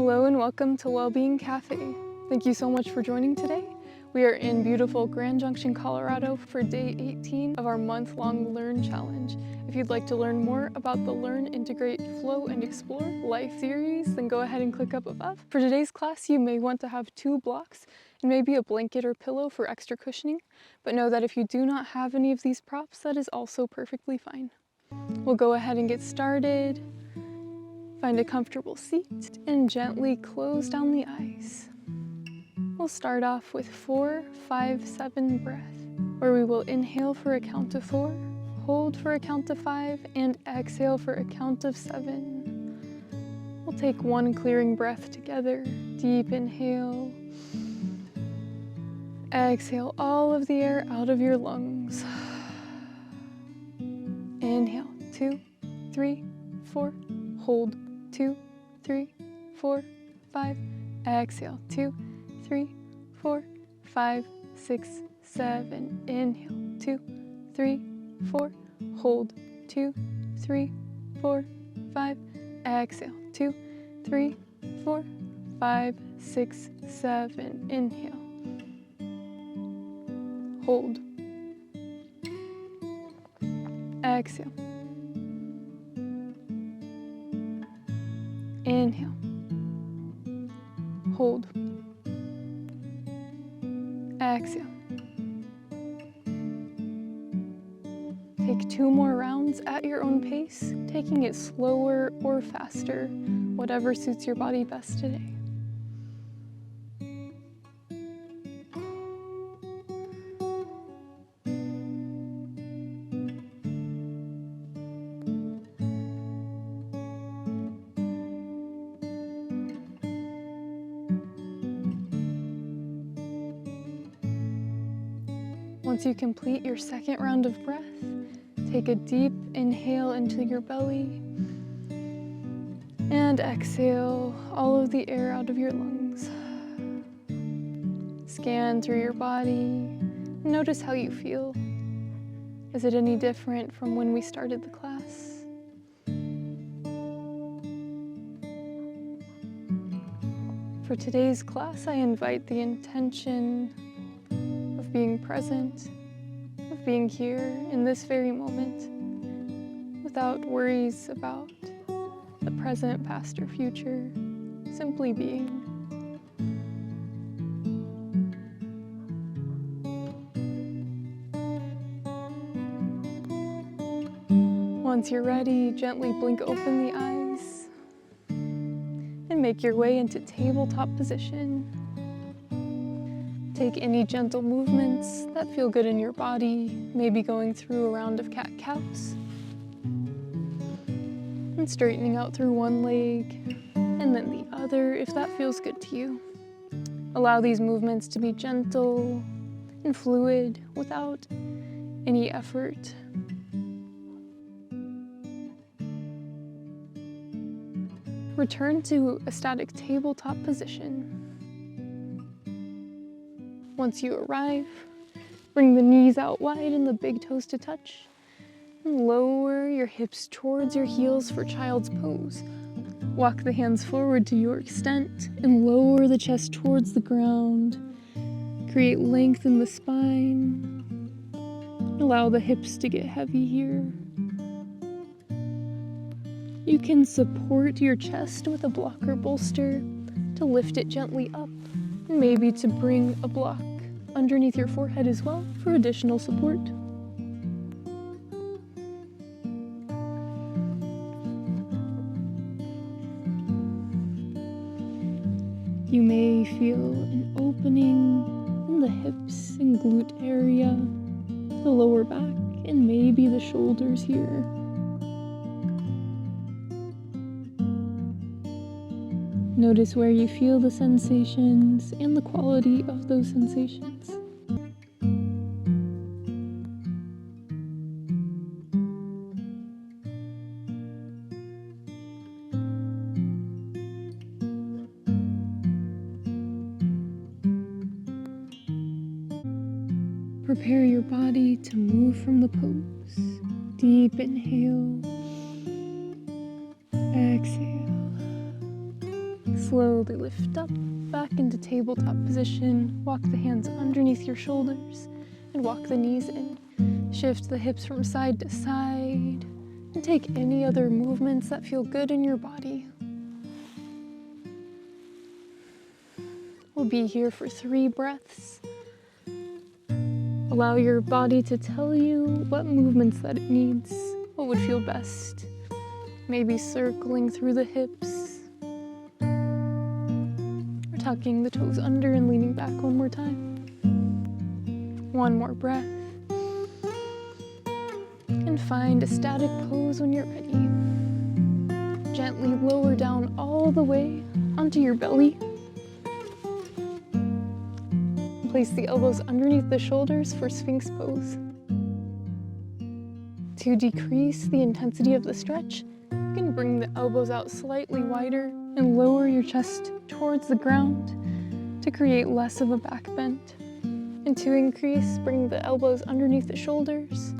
Hello and welcome to Wellbeing Café. Thank you so much for joining today. We are in beautiful Grand Junction, Colorado for day 18 of our month-long Learn Challenge. If you'd like to learn more about the Learn, Integrate, Flow, and Explore Life series, then go ahead and click up above. For today's class, you may want to have 2 blocks and maybe a blanket or pillow for extra cushioning, but know that if you do not have any of these props, that is also perfectly fine. We'll go ahead and get started. Find a comfortable seat and gently close down the eyes. We'll start off with 4, 5, 7 breath, where we will inhale for a count of 4, hold for a count of 5, and exhale for a count of 7. We'll take one clearing breath together. Deep inhale. Exhale all of the air out of your lungs. Inhale, 2, 3, 4, hold. 2, 3, 4, 5. Exhale, 2, 3, 4, 5, 6, 7. Inhale, 2, 3, 4. Hold, 2, 3, 4, 5. Exhale, 2, 3, 4, 5, 6, 7. Inhale. Hold. Exhale. Inhale. Hold. Exhale. Take 2 more rounds at your own pace, taking it slower or faster, whatever suits your body best today. Once you complete your second round of breath, take a deep inhale into your belly and exhale all of the air out of your lungs. Scan through your body. Notice how you feel. Is it any different from when we started the class? For today's class, I invite the intention of being present, of being here in this very moment, without worries about the present, past, or future, simply being. Once you're ready, gently blink open the eyes and make your way into tabletop position. Take any gentle movements that feel good in your body, maybe going through a round of cat-cows. And straightening out through one leg, and then the other if that feels good to you. Allow these movements to be gentle and fluid without any effort. Return to a static tabletop position. Once you arrive, bring the knees out wide and the big toes to touch. And lower your hips towards your heels for child's pose. Walk the hands forward to your extent and lower the chest towards the ground. Create length in the spine. Allow the hips to get heavy here. You can support your chest with a block or bolster to lift it gently up. Maybe to bring a block underneath your forehead as well for additional support. You may feel an opening in the hips and glute area, the lower back, and maybe the shoulders here. Notice where you feel the sensations and the quality of those sensations. Prepare your body to move from the pose. Deep inhale. Exhale. Slowly lift up, back into tabletop position. Walk the hands underneath your shoulders and walk the knees in. Shift the hips from side to side and take any other movements that feel good in your body. We'll be here for 3 breaths. Allow your body to tell you what movements that it needs, what would feel best. Maybe circling through the hips, or tucking the toes under and leaning back one more time. One more breath. And find a static pose when you're ready. Gently lower down all the way onto your belly. Place the elbows underneath the shoulders for Sphinx Pose. To decrease the intensity of the stretch, you can bring the elbows out slightly wider and lower your chest towards the ground to create less of a back bend. And to increase, bring the elbows underneath the shoulders.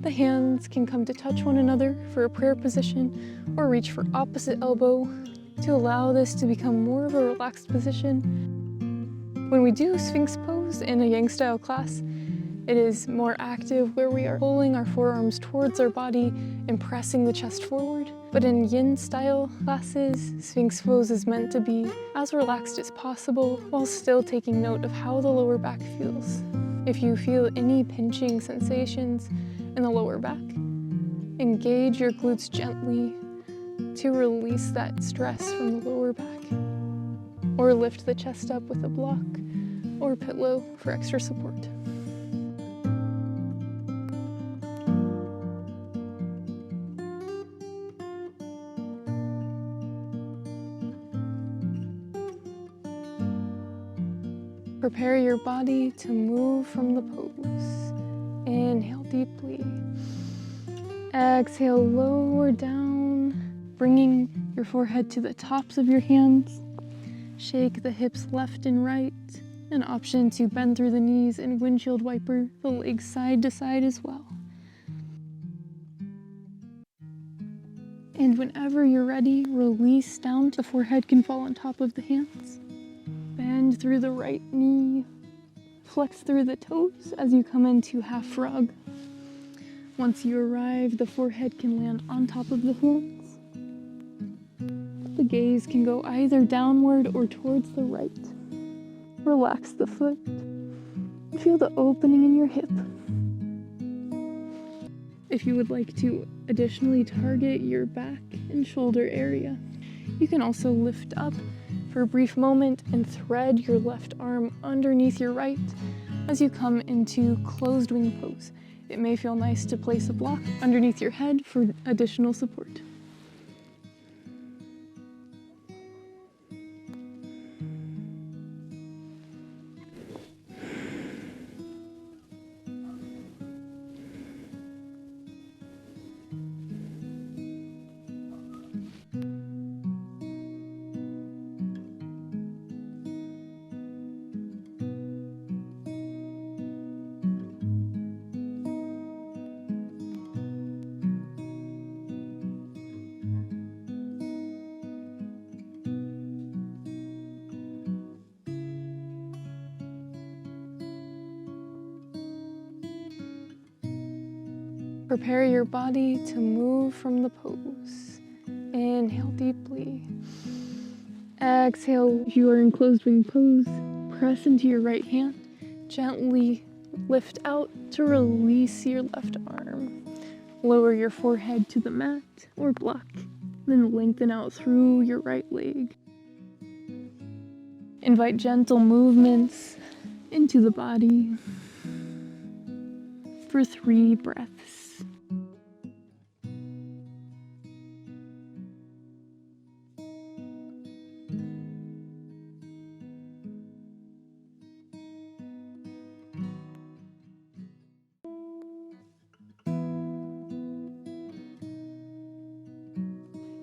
The hands can come to touch one another for a prayer position or reach for opposite elbow to allow this to become more of a relaxed position. When we do Sphinx Pose in a Yang style class, it is more active where we are pulling our forearms towards our body and pressing the chest forward. But in Yin style classes, Sphinx Pose is meant to be as relaxed as possible while still taking note of how the lower back feels. If you feel any pinching sensations in the lower back, engage your glutes gently to release that stress from the lower back. Or lift the chest up with a block or pillow for extra support. Prepare your body to move from the pose. Inhale deeply. Exhale, lower down, bringing your forehead to the tops of your hands. Shake the hips left and right. An option to bend through the knees and windshield wiper the legs side to side as well. And whenever you're ready, release down. The forehead can fall on top of the hands. Bend through the right knee. Flex through the toes as you come into half frog. Once you arrive, the forehead can land on top of the hands. The gaze can go either downward or towards the right. Relax the foot. Feel the opening in your hip. If you would like to additionally target your back and shoulder area, you can also lift up for a brief moment and thread your left arm underneath your right as you come into closed wing pose. It may feel nice to place a block underneath your head for additional support. Prepare your body to move from the pose. Inhale deeply. Exhale, if you are in closed wing pose, press into your right hand. Gently lift out to release your left arm. Lower your forehead to the mat or block, then lengthen out through your right leg. Invite gentle movements into the body for 3 breaths.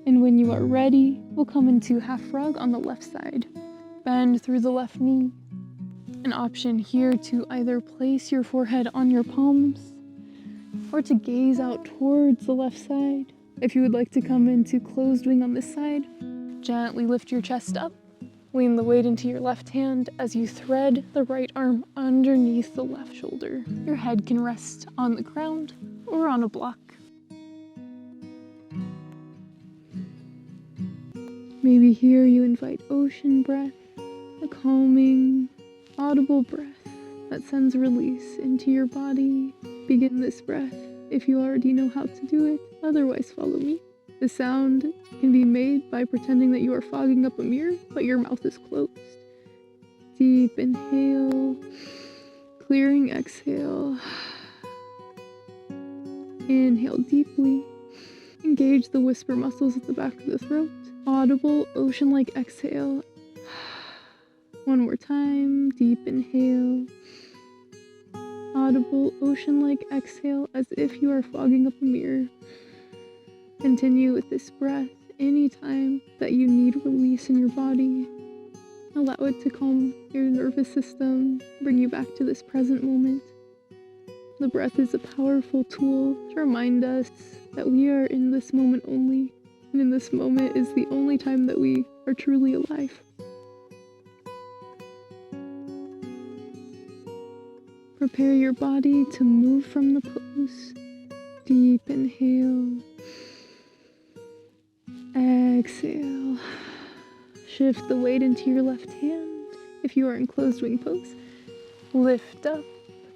And when you are ready, we'll come into half frog on the left side. Bend through the left knee. An option here to either place your forehead on your palms or to gaze out towards the left side. If you would like to come into closed wing on this side, gently lift your chest up Lean the weight into your left hand as you thread the right arm underneath the left shoulder. Your head can rest on the ground or on a block. Maybe here you invite ocean breath, a calming, audible breath that sends release into your body. Begin this breath if you already know how to do it, otherwise follow me. The sound can be made by pretending that you are fogging up a mirror, but your mouth is closed. Deep inhale, clearing exhale. Inhale deeply. Engage the whisper muscles at the back of the throat. Audible, ocean-like exhale. One more time, deep inhale. Audible, ocean-like exhale as if you are fogging up a mirror. Continue with this breath anytime that you need release in your body. Allow it to calm your nervous system, bring you back to this present moment. The breath is a powerful tool to remind us that we are in this moment only, and in this moment is the only time that we are truly alive. Prepare your body to move from the pose. Deep inhale. Exhale. Shift the weight into your left hand. If you are in closed wing pose, lift up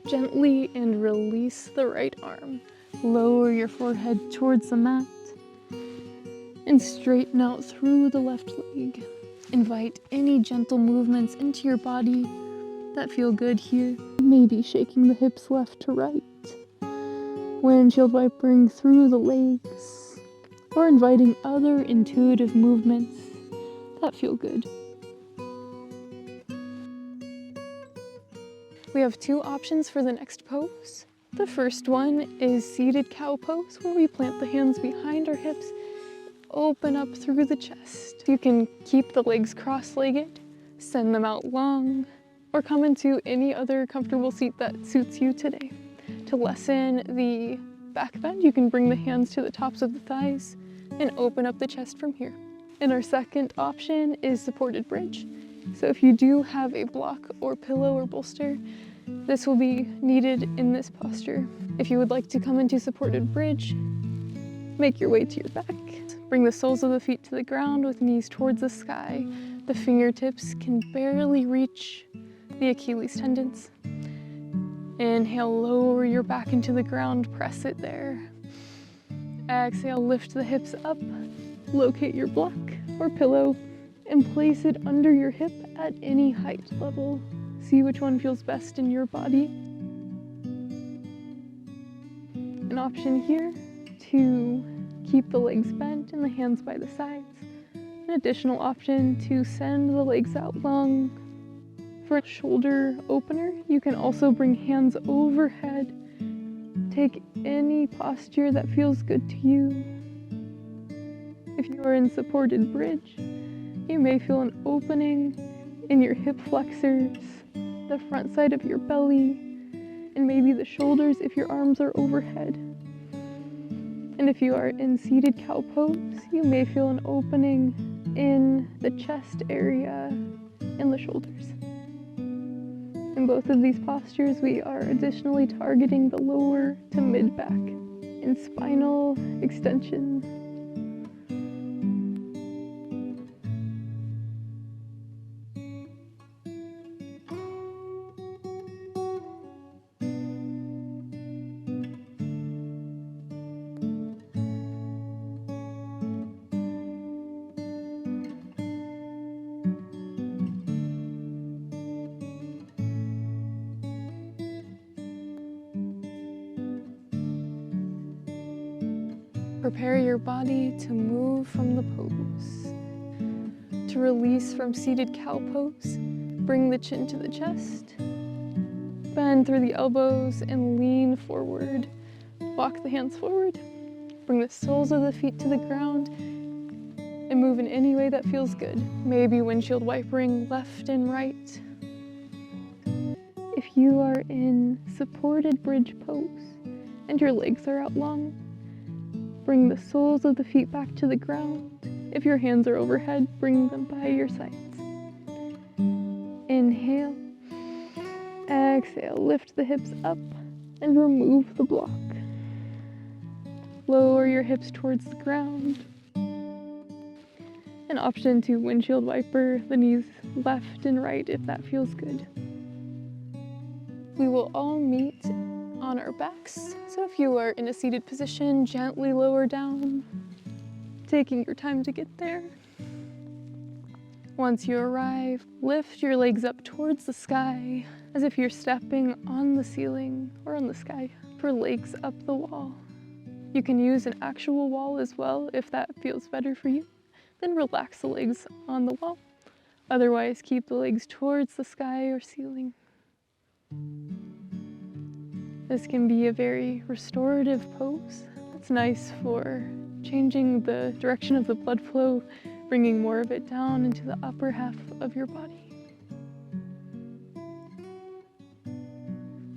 gently and release the right arm. Lower your forehead towards the mat and straighten out through the left leg. Invite any gentle movements into your body that feel good here. Maybe shaking the hips left to right. Windshield wipering through the legs, or inviting other intuitive movements that feel good. We have two options for the next pose. The first one is seated cow pose, where we plant the hands behind our hips, open up through the chest. You can keep the legs cross-legged, send them out long, or come into any other comfortable seat that suits you today. To lessen the back bend, you can bring the hands to the tops of the thighs and open up the chest from here. And our second option is supported bridge. So if you do have a block or pillow or bolster, this will be needed in this posture. If you would like to come into supported bridge, make your way to your back. Bring the soles of the feet to the ground with knees towards the sky. The fingertips can barely reach the Achilles tendons. Inhale, lower your back into the ground, press it there. Exhale, lift the hips up, locate your block or pillow, and place it under your hip at any height level. See which one feels best in your body. An option here to keep the legs bent and the hands by the sides. An additional option to send the legs out long. For a shoulder opener, you can also bring hands overhead. Take any posture that feels good to you. If you are in supported bridge, you may feel an opening in your hip flexors, the front side of your belly, and maybe the shoulders if your arms are overhead. And if you are in seated cow pose, you may feel an opening in the chest area and the shoulders. In both of these postures, we are additionally targeting the lower to mid back and spinal extension. Prepare your body to move from the pose. To release from seated cow pose, bring the chin to the chest, bend through the elbows and lean forward. Walk the hands forward, bring the soles of the feet to the ground, and move in any way that feels good. Maybe windshield wipering left and right. If you are in supported bridge pose and your legs are out long, bring the soles of the feet back to the ground. If your hands are overhead, bring them by your sides. Exhale, lift the hips up and remove the block. Lower your hips towards the ground. An option to windshield wiper the knees left and right if that feels good. We will all meet on our backs. So if you are in a seated position, gently lower down, taking your time to get there. Once you arrive, lift your legs up towards the sky as if you're stepping on the ceiling or on the sky for legs up the wall. You can use an actual wall as well if that feels better for you. Then relax the legs on the wall. Otherwise, keep the legs towards the sky or ceiling. This can be a very restorative pose. It's nice for changing the direction of the blood flow, bringing more of it down into the upper half of your body.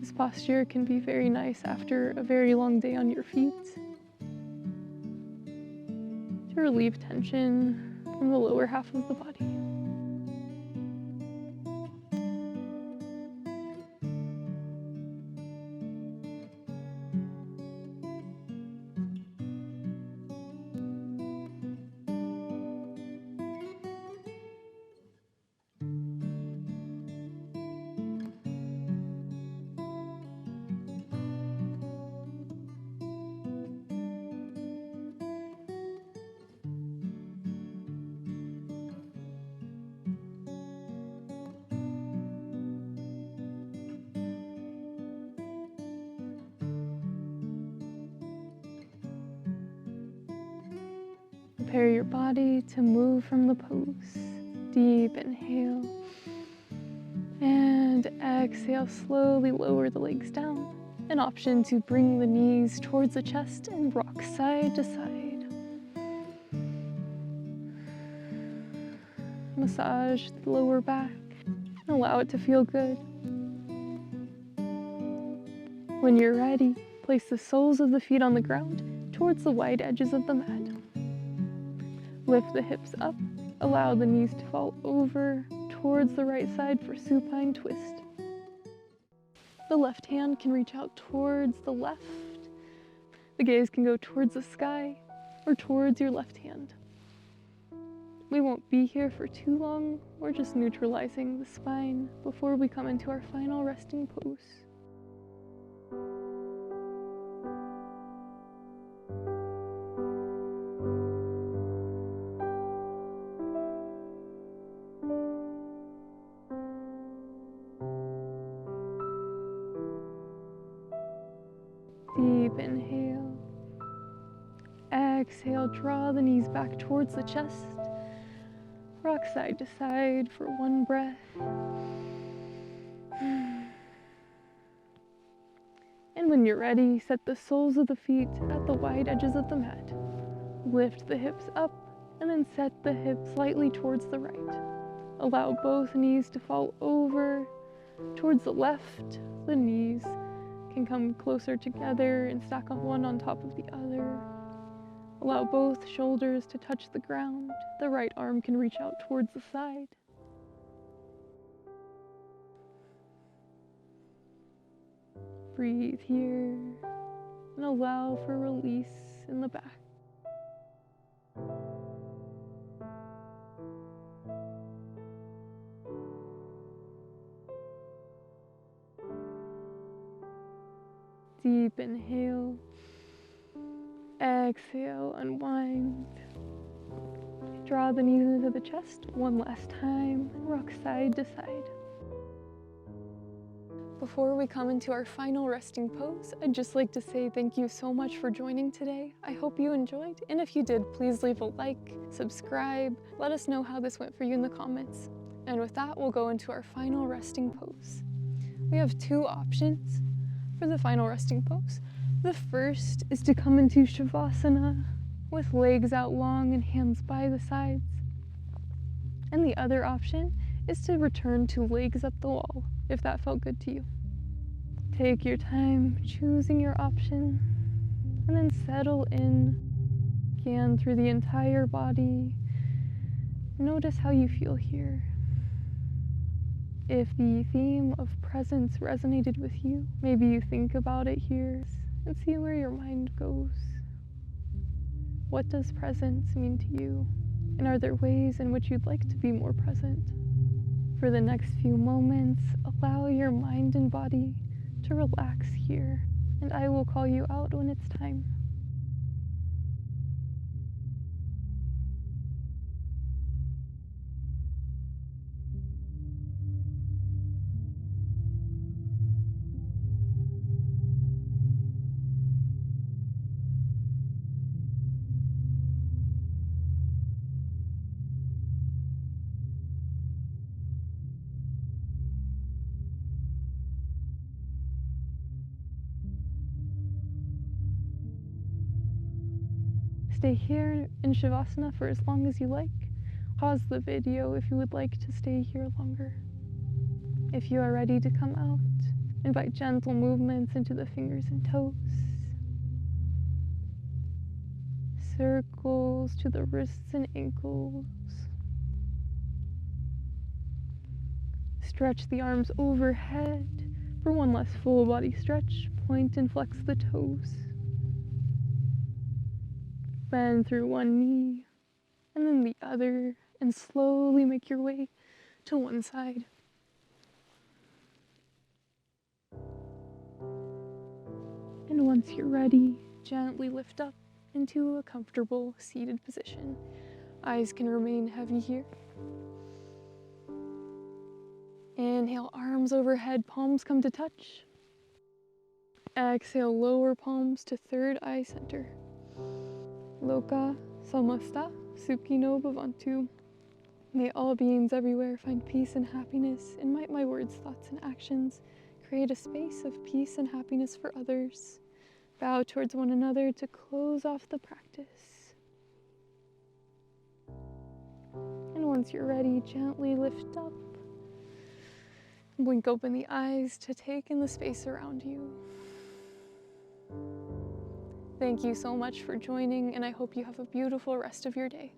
This posture can be very nice after a very long day on your feet to relieve tension from the lower half of the body. Prepare your body to move from the pose. Deep inhale. And exhale, slowly lower the legs down. An option to bring the knees towards the chest and rock side to side. Massage the lower back and allow it to feel good. When you're ready, place the soles of the feet on the ground towards the wide edges of the mat. Lift the hips up, allow the knees to fall over towards the right side for supine twist. The left hand can reach out towards the left. The gaze can go towards the sky or towards your left hand. We won't be here for too long. We're just neutralizing the spine before we come into our final resting pose. Deep inhale. Exhale, draw the knees back towards the chest. Rock side to side for one breath. And when you're ready, set the soles of the feet at the wide edges of the mat. Lift the hips up and then set the hips slightly towards the right. Allow both knees to fall over towards the left. The knees can come closer together and stack on one on top of the other. Allow both shoulders to touch the ground. The right arm can reach out towards the side. Breathe here and allow for release in the back. Deep inhale. Exhale, unwind. Draw the knees into the chest one last time. Rock side to side. Before we come into our final resting pose, I'd just like to say thank you so much for joining today. I hope you enjoyed, and if you did, please leave a like, subscribe, let us know how this went for you in the comments. And with that, we'll go into our final resting pose. We have two options for the final resting pose. The first is to come into Savasana with legs out long and hands by the sides. And the other option is to return to legs up the wall, if that felt good to you. Take your time choosing your option, and then settle in. Scan through the entire body. Notice how you feel here. If the theme of presence resonated with you, maybe you think about it here and see where your mind goes. What does presence mean to you? And are there ways in which you'd like to be more present? For the next few moments, allow your mind and body to relax here, and I will call you out when it's time. Stay here in Savasana for as long as you like. Pause the video if you would like to stay here longer. If you are ready to come out, invite gentle movements into the fingers and toes. Circles to the wrists and ankles. Stretch the arms overhead for one last full body stretch. Point and flex the toes. Bend through one knee and then the other, and slowly make your way to one side. And once you're ready, gently lift up into a comfortable seated position. Eyes can remain heavy here. Inhale, arms overhead, palms come to touch. Exhale, lower palms to third eye center. Loka samasta sukhino bhavantu. May all beings everywhere find peace and happiness, and might my words, thoughts, and actions create a space of peace and happiness for others. Bow towards one another to close off the practice. And once you're ready, gently lift up. Blink open the eyes to take in the space around you. Thank you so much for joining, and I hope you have a beautiful rest of your day.